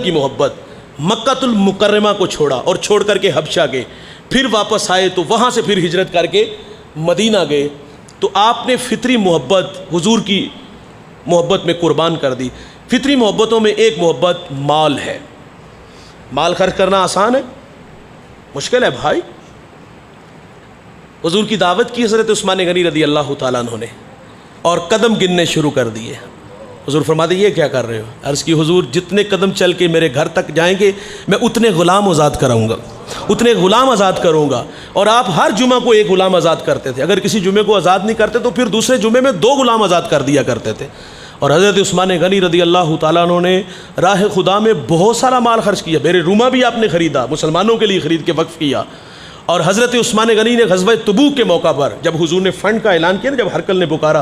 کی محبت، مکۃ المکرمہ کو چھوڑا اور چھوڑ کر کے حبشہ گئے، پھر واپس آئے تو وہاں سے پھر ہجرت کر کے مدینہ گئے، تو آپ نے فطری محبت حضور کی محبت میں قربان کر دی۔ فطری محبتوں میں ایک محبت مال ہے۔ مال خرچ کرنا آسان ہے؟ مشکل ہے بھائی۔ حضور کی دعوت کی حضرت عثمان غنی رضی اللہ تعالیٰ عنہ نے، اور قدم گننے شروع کر دیے۔ حضور فرماتے یہ کیا کر رہے ہو؟ عرض کی حضور جتنے قدم چل کے میرے گھر تک جائیں گے میں اتنے غلام آزاد کراؤں گا، اتنے غلام آزاد کروں گا۔ اور آپ ہر جمعہ کو ایک غلام آزاد کرتے تھے، اگر کسی جمعے کو آزاد نہیں کرتے تو پھر دوسرے جمعے میں 2 غلام آزاد کر دیا کرتے تھے۔ اور حضرت عثمان غنی رضی اللہ تعالیٰ عنہ نے راہ خدا میں بہت سارا مال خرچ کیا۔ میرے روما بھی آپ نے خریدا، مسلمانوں کے لیے خرید کے وقف کیا۔ اور حضرت عثمان غنی نے غزوہ تبوک کے موقع پر جب حضور نے فنڈ کا اعلان کیا نا، جب ہرقل نے پکارا،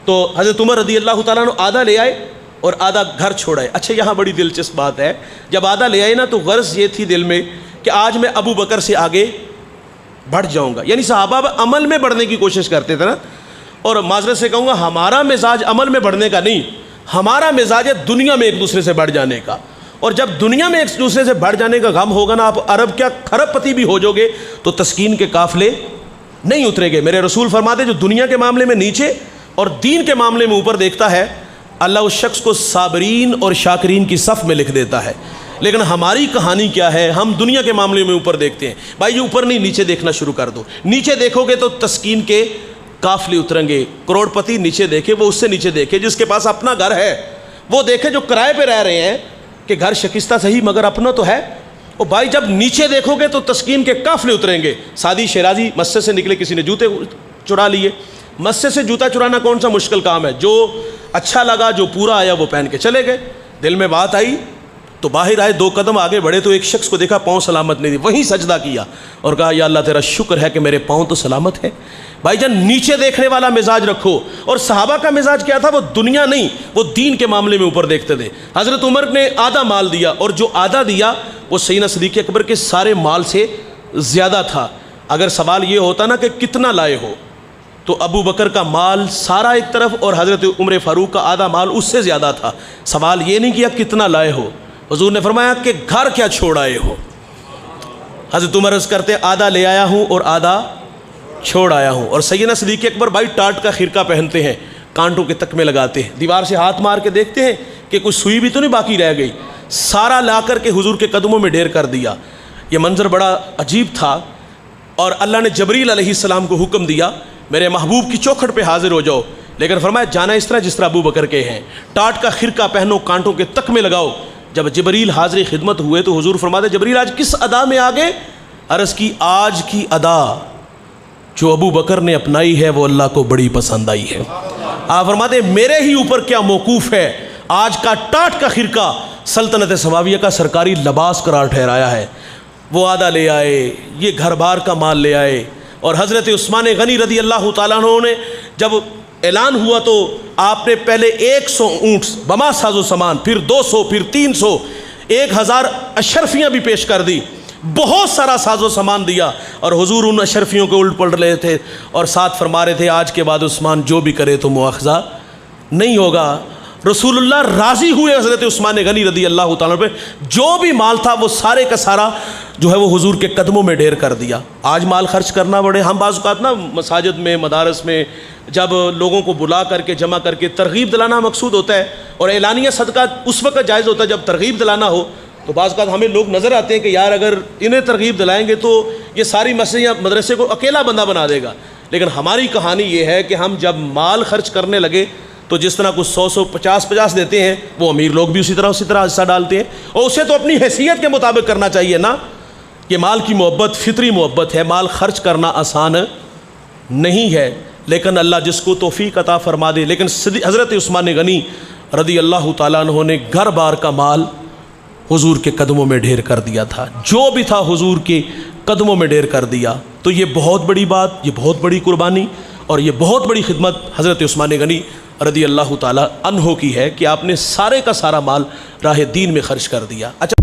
تو حضرت عمر رضی اللہ تعالیٰ عنہ آدھا لے آئے اور آدھا گھر چھوڑائے۔ اچھا یہاں بڑی دلچسپ بات ہے، جب آدھا لے آئے نا تو غرض یہ تھی دل میں کہ آج میں ابو بکر سے آگے بڑھ جاؤں گا، یعنی صحابہ عمل میں بڑھنے کی کوشش کرتے تھے نا۔ اور معذرت سے کہوں گا ہمارا مزاج عمل میں بڑھنے کا نہیں، ہمارا مزاج ہے دنیا میں ایک دوسرے سے بڑھ جانے کا۔ اور جب دنیا میں ایک دوسرے سے بڑھ جانے کا غم ہوگا نا، آپ عرب کیا کھرب پتی بھی ہو جاؤ گے تو تسکین کے قافلے نہیں اترے گے۔ میرے رسول فرماتے جو دنیا کے معاملے میں نیچے اور دین کے معاملے میں اوپر دیکھتا ہے، اللہ اس شخص کو صابرین اور شاکرین کی صف میں لکھ دیتا ہے۔ لیکن ہماری کہانی کیا ہے؟ ہم دنیا کے معاملے میں اوپر دیکھتے ہیں۔ بھائی جو اوپر نہیں نیچے دیکھنا شروع کر دو، نیچے دیکھو گے تو تسکین کے قافلے اتریں گے۔ کروڑ پتی نیچے دیکھے، وہ اس سے نیچے دیکھے جس کے پاس اپنا گھر ہے، وہ دیکھے جو کرائے پہ رہ رہے ہیں کہ گھر شکستہ صحیح مگر اپنا تو ہے۔ اور بھائی جب نیچے دیکھو گے تو تسکین کے قافلے اتریں گے۔ سعدی شیرازی مسجد سے نکلے، کسی نے جوتے چرا لیے۔ مسجد سے جوتا چرانا کون سا مشکل کام ہے؟ جو اچھا لگا، جو پورا آیا وہ پہن کے چلے گئے۔ دل میں بات آئی تو باہر آئے، 2 قدم آگے بڑھے تو ایک شخص کو دیکھا پاؤں سلامت نہیں تھی، وہیں سجدہ کیا اور کہا یا اللہ تیرا شکر ہے کہ میرے پاؤں تو سلامت ہے۔ بھائی جان نیچے دیکھنے والا مزاج رکھو۔ اور صحابہ کا مزاج کیا تھا؟ وہ دنیا نہیں، وہ دین کے معاملے میں اوپر دیکھتے تھے۔ حضرت عمر نے آدھا مال دیا، اور جو آدھا دیا وہ سیدنا صدیق اکبر کے سارے مال سے زیادہ تھا۔ اگر سوال یہ ہوتا نا کہ کتنا لائے ہو، تو ابو بکر کا مال سارا ایک طرف اور حضرت عمر فاروق کا آدھا مال اس سے زیادہ تھا۔ سوال یہ نہیں کیا کتنا لائے ہو، حضور نے فرمایا کہ گھر کیا چھوڑ آئے ہو۔ حضرت عمر عرض کرتے آدھا لے آیا ہوں اور آدھا چھوڑ آیا ہوں۔ اور سیدنا صدیق اکبر بھائی ٹاٹ کا خرقہ پہنتے ہیں، کانٹوں کے تکمے لگاتے ہیں، دیوار سے ہاتھ مار کے دیکھتے ہیں کہ کوئی سوئی بھی تو نہیں باقی رہ گئی، سارا لا کر کے حضور کے قدموں میں ڈھیر کر دیا۔ یہ منظر بڑا عجیب تھا، اور اللہ نے جبریل علیہ السلام کو حکم دیا میرے محبوب کی چوکھٹ پہ حاضر ہو جاؤ، لیکن فرمایا جانا اس طرح جس طرح ابو بکر کے ہیں، ٹاٹ کا خرقہ پہنو، کانٹوں کے تکمے لگاؤ۔ جب جبریل حاضر خدمت ہوئے تو حضور فرماتے جبریل آج کس ادا میں آگے؟ عرض کی آج کی ادا جو ابو بکر نے اپنائی ہے وہ اللہ کو بڑی پسند آئی ہے۔ آپ فرماتے میرے ہی اوپر کیا موقوف ہے، آج کا ٹاٹ کا خرقہ سلطنت سماویہ کا سرکاری لباس قرار ٹھہرایا ہے۔ وہ آدھا لے آئے، یہ گھر بار کا مال لے آئے۔ اور حضرت عثمان غنی رضی اللہ تعالیٰ عنہ نے جب اعلان ہوا تو آپ نے پہلے 100 اونٹ بما ساز و سامان، پھر 200، پھر 300، 1000 اشرفیاں بھی پیش کر دی، بہت سارا ساز و سامان دیا۔ اور حضور ان اشرفیوں کو الٹ پلٹ رہے تھے اور ساتھ فرما رہے تھے آج کے بعد عثمان جو بھی کرے تو مواخذہ نہیں ہوگا۔ رسول اللہ راضی ہوئے حضرت عثمان غنی رضی اللہ تعالیٰ پہ، جو بھی مال تھا وہ سارے کا سارا جو ہے وہ حضور کے قدموں میں ڈھیر کر دیا۔ آج مال خرچ کرنا بڑے، ہم بعض اوقات نا مساجد میں، مدارس میں جب لوگوں کو بلا کر کے جمع کر کے ترغیب دلانا مقصود ہوتا ہے، اور اعلانیہ صدقہ اس وقت جائز ہوتا ہے جب ترغیب دلانا ہو، تو بعض اوقات ہمیں لوگ نظر آتے ہیں کہ یار اگر انہیں ترغیب دلائیں گے تو یہ ساری مسجد یا مدرسے کو اکیلا بندہ بنا دے گا۔ لیکن ہماری کہانی یہ ہے کہ ہم جب مال خرچ کرنے لگے تو جس طرح کچھ 100 50 دیتے ہیں، وہ امیر لوگ بھی اسی طرح حصہ ڈالتے ہیں، اور اسے تو اپنی حیثیت کے مطابق کرنا چاہیے نا۔ یہ مال کی محبت فطری محبت ہے، مال خرچ کرنا آسان نہیں ہے، لیکن اللہ جس کو توفیق عطا فرما دے۔ لیکن حضرت عثمان غنی رضی اللہ تعالیٰ عنہ نے گھر بار کا مال حضور کے قدموں میں ڈھیر کر دیا تھا، جو بھی تھا حضور کے قدموں میں ڈھیر کر دیا۔ تو یہ بہت بڑی بات، یہ بہت بڑی قربانی اور یہ بہت بڑی خدمت حضرت عثمان غنی رضی اللہ تعالیٰ عنہ کی ہے کہ آپ نے سارے کا سارا مال راہ دین میں خرچ کر دیا۔ اچھا